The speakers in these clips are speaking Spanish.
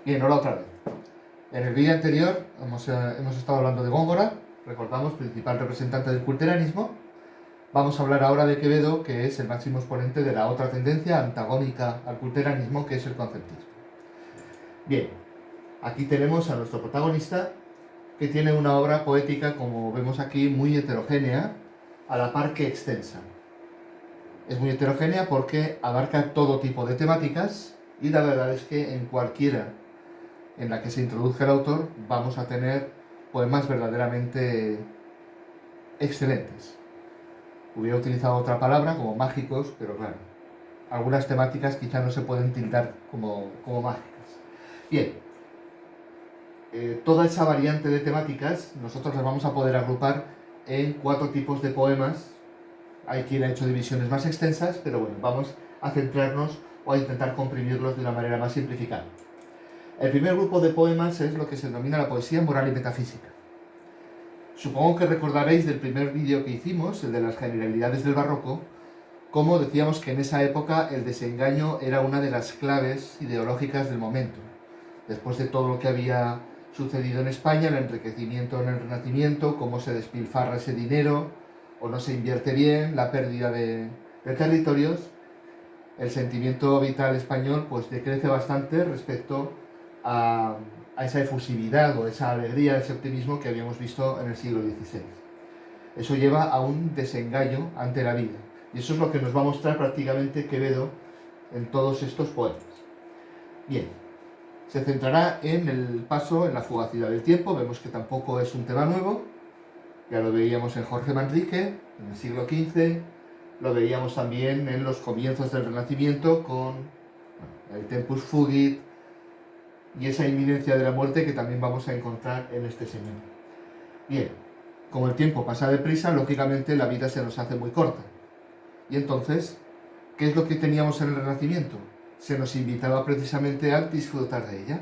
Bien, hola otra vez. En el vídeo anterior hemos estado hablando de Góngora, recordamos, principal representante del culteranismo. Vamos a hablar ahora de Quevedo, que es el máximo exponente de la otra tendencia antagónica al culteranismo, que es el conceptismo. Bien, aquí tenemos a nuestro protagonista, que tiene una obra poética, como vemos aquí, muy heterogénea, a la par que extensa. Es muy heterogénea porque abarca todo tipo de temáticas y la verdad es que en cualquiera en la que se introduzca el autor vamos a tener poemas verdaderamente excelentes. Hubiera utilizado otra palabra como mágicos, pero claro, algunas temáticas quizá no se pueden tildar como mágicas. Bien, toda esa variante de temáticas nosotros las vamos a poder agrupar en 4 tipos de poemas. Hay quien ha hecho divisiones más extensas, pero bueno, vamos a centrarnos o a intentar comprimirlos de una manera más simplificada. El primer grupo de poemas es lo que se denomina la poesía moral y metafísica. Supongo que recordaréis del primer vídeo que hicimos, el de las generalidades del barroco, cómo decíamos que en esa época el desengaño era una de las claves ideológicas del momento. Después de todo lo que había sucedido en España, el enriquecimiento en el Renacimiento, cómo se despilfarra ese dinero o no se invierte bien, la pérdida de territorios, el sentimiento vital español pues decrece bastante respecto a esa efusividad o esa alegría, ese optimismo que habíamos visto en el siglo XVI. Eso lleva a un desengaño ante la vida. Y eso es lo que nos va a mostrar prácticamente Quevedo en todos estos poemas. Bien, se centrará en el paso, en la fugacidad del tiempo. Vemos que tampoco es un tema nuevo. Ya lo veíamos en Jorge Manrique, en el siglo XV. Lo veíamos también en los comienzos del Renacimiento con el Tempus Fugit y esa inminencia de la muerte que también vamos a encontrar en este señor. Bien, como el tiempo pasa deprisa, lógicamente la vida se nos hace muy corta. Y entonces, ¿qué es lo que teníamos en el Renacimiento? Se nos invitaba precisamente a disfrutar de ella.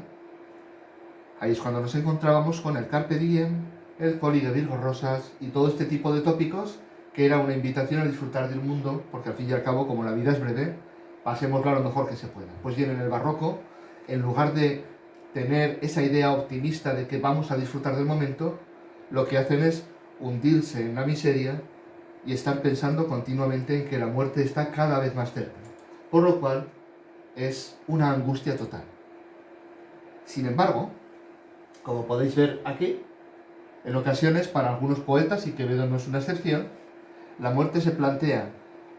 Ahí es cuando nos encontrábamos con el Carpe Diem, el Coligue Virgo Rosas y todo este tipo de tópicos que era una invitación a disfrutar del mundo, porque al fin y al cabo, como la vida es breve, pasémosla lo mejor que se pueda. Pues bien, en el barroco, en lugar de tener esa idea optimista de que vamos a disfrutar del momento, lo que hacen es hundirse en la miseria y estar pensando continuamente en que la muerte está cada vez más cerca. Por lo cual, es una angustia total. Sin embargo, como podéis ver aquí, en ocasiones para algunos poetas, y Quevedo no es una excepción, la muerte se plantea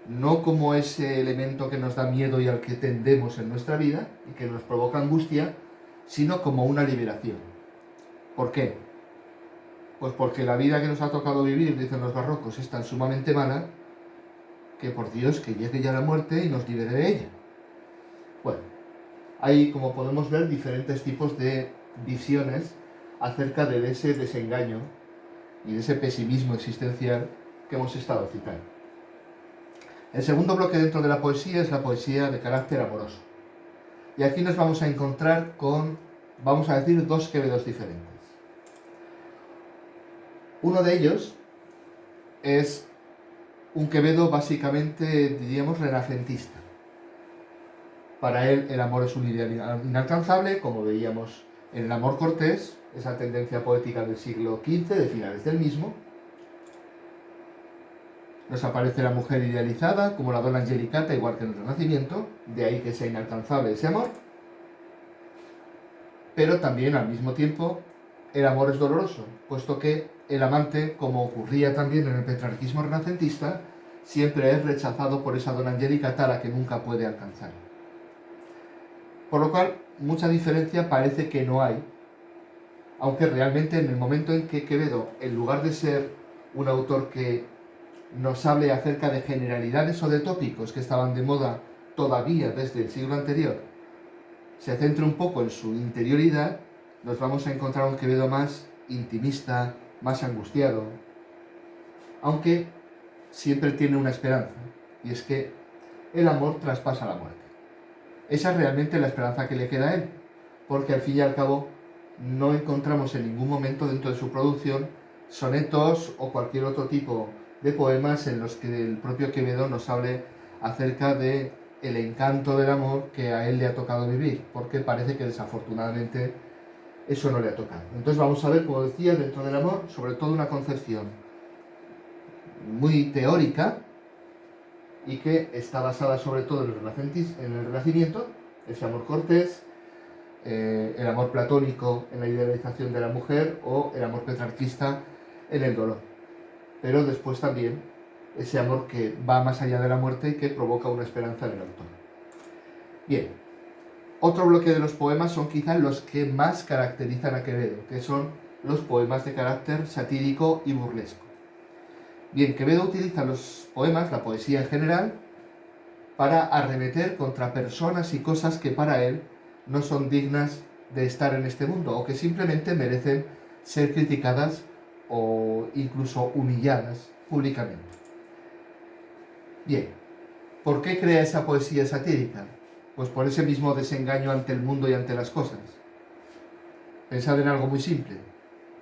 no como ese elemento que nos da miedo y al que tendemos en nuestra vida y que nos provoca angustia, sino como una liberación. ¿Por qué? Pues porque la vida que nos ha tocado vivir, dicen los barrocos, es tan sumamente mala que por Dios que llegue ya la muerte y nos libere de ella. Bueno, hay, como podemos ver, diferentes tipos de visiones acerca de ese desengaño y de ese pesimismo existencial que hemos estado citando. El segundo bloque dentro de la poesía es la poesía de carácter amoroso. Y aquí nos vamos a encontrar con, vamos a decir, 2 Quevedos diferentes. Uno de ellos es un Quevedo básicamente, diríamos, renacentista. Para él el amor es un ideal inalcanzable, como veíamos en el amor cortés, esa tendencia poética del siglo XV, de finales del mismo. Nos aparece la mujer idealizada, como la dona Angelicata, igual que en el Renacimiento, de ahí que sea inalcanzable ese amor. Pero también, al mismo tiempo, el amor es doloroso, puesto que el amante, como ocurría también en el petrarquismo renacentista, siempre es rechazado por esa dona Angelicata a la que nunca puede alcanzar. Por lo cual, mucha diferencia parece que no hay, aunque realmente en el momento en que Quevedo, en lugar de ser un autor que nos hable acerca de generalidades o de tópicos que estaban de moda todavía desde el siglo anterior, se centra un poco en su interioridad, nos vamos a encontrar un Quevedo más intimista, más angustiado, aunque siempre tiene una esperanza, y es que el amor traspasa la muerte. Esa es realmente la esperanza que le queda a él, porque al fin y al cabo no encontramos en ningún momento dentro de su producción sonetos o cualquier otro tipo de poemas en los que el propio Quevedo nos hable acerca de el encanto del amor que a él le ha tocado vivir, porque parece que desafortunadamente eso no le ha tocado. Entonces vamos a ver, como decía, dentro del amor, sobre todo una concepción muy teórica y que está basada sobre todo en el Renacimiento, ese amor cortés, el amor platónico en la idealización de la mujer o el amor petrarquista en el dolor. Pero después también ese amor que va más allá de la muerte y que provoca una esperanza en el autor. Bien, otro bloque de los poemas son quizás los que más caracterizan a Quevedo, que son los poemas de carácter satírico y burlesco. Bien, Quevedo utiliza los poemas, la poesía en general, para arremeter contra personas y cosas que para él no son dignas de estar en este mundo o que simplemente merecen ser criticadas o incluso humilladas públicamente. Bien, ¿por qué crea esa poesía satírica? Pues por ese mismo desengaño ante el mundo y ante las cosas. Pensad en algo muy simple.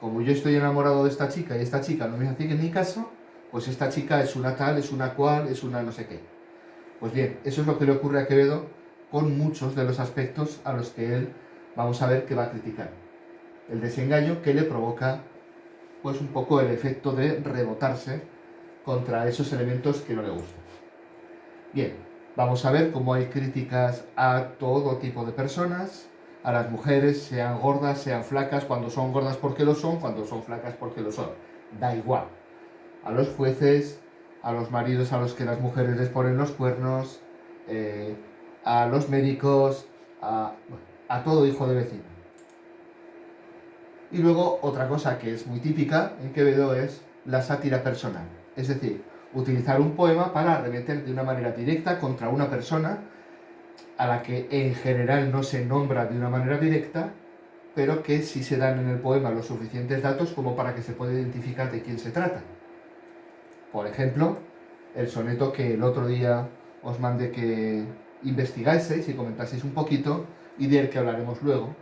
Como yo estoy enamorado de esta chica y esta chica no me hace ni caso, pues esta chica es una tal, es una cual, es una no sé qué. Pues bien, eso es lo que le ocurre a Quevedo con muchos de los aspectos a los que él vamos a ver que va a criticar. El desengaño que le provoca pues un poco el efecto de rebotarse contra esos elementos que no le gustan. Bien, vamos a ver cómo hay críticas a todo tipo de personas, a las mujeres, sean gordas, sean flacas, cuando son gordas porque lo son, cuando son flacas porque lo son. Da igual. A los jueces, a los maridos a los que las mujeres les ponen los cuernos, a los médicos, a todo hijo de vecino. Y luego otra cosa que es muy típica en Quevedo es la sátira personal. Es decir, utilizar un poema para arremeter de una manera directa contra una persona a la que en general no se nombra de una manera directa, pero que sí se dan en el poema los suficientes datos como para que se pueda identificar de quién se trata. Por ejemplo, el soneto que el otro día os mandé que investigaseis y comentaseis un poquito y del que hablaremos luego,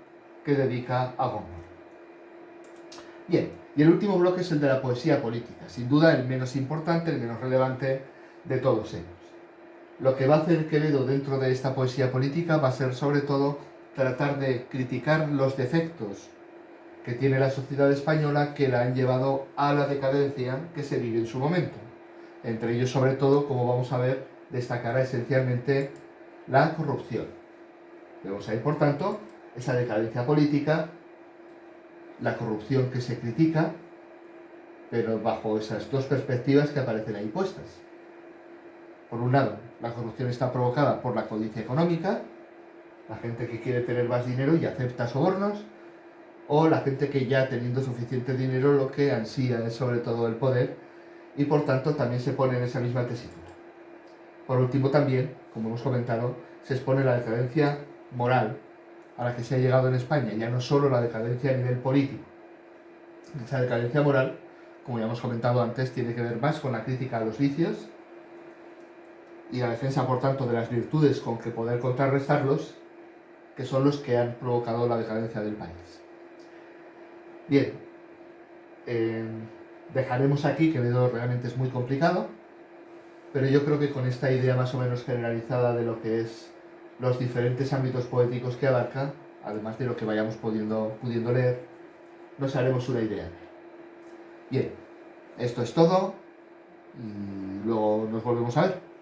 que dedica a Góngora. Bien, y el último bloque es el de la poesía política, sin duda el menos importante, el menos relevante de todos ellos. Lo que va a hacer Quevedo dentro de esta poesía política va a ser sobre todo tratar de criticar los defectos que tiene la sociedad española que la han llevado a la decadencia que se vive en su momento. Entre ellos, sobre todo, como vamos a ver, destacará esencialmente la corrupción. Vemos ahí, por tanto, esa decadencia política, la corrupción que se critica, pero bajo esas dos perspectivas que aparecen ahí puestas. Por un lado, la corrupción está provocada por la codicia económica, la gente que quiere tener más dinero y acepta sobornos, o la gente que ya teniendo suficiente dinero lo que ansía es sobre todo el poder y por tanto también se pone en esa misma tesitura. Por último también, como hemos comentado, se expone la decadencia moral a la que se ha llegado en España, ya no solo la decadencia a nivel político. Esa decadencia moral, como ya hemos comentado antes, tiene que ver más con la crítica a los vicios y la defensa, por tanto, de las virtudes con que poder contrarrestarlos, que son los que han provocado la decadencia del país. Bien, dejaremos aquí, que Quevedo realmente es muy complicado, pero yo creo que con esta idea más o menos generalizada de lo que es los diferentes ámbitos poéticos que abarca, además de lo que vayamos pudiendo leer, nos haremos una idea. Bien, esto es todo y luego nos volvemos a ver.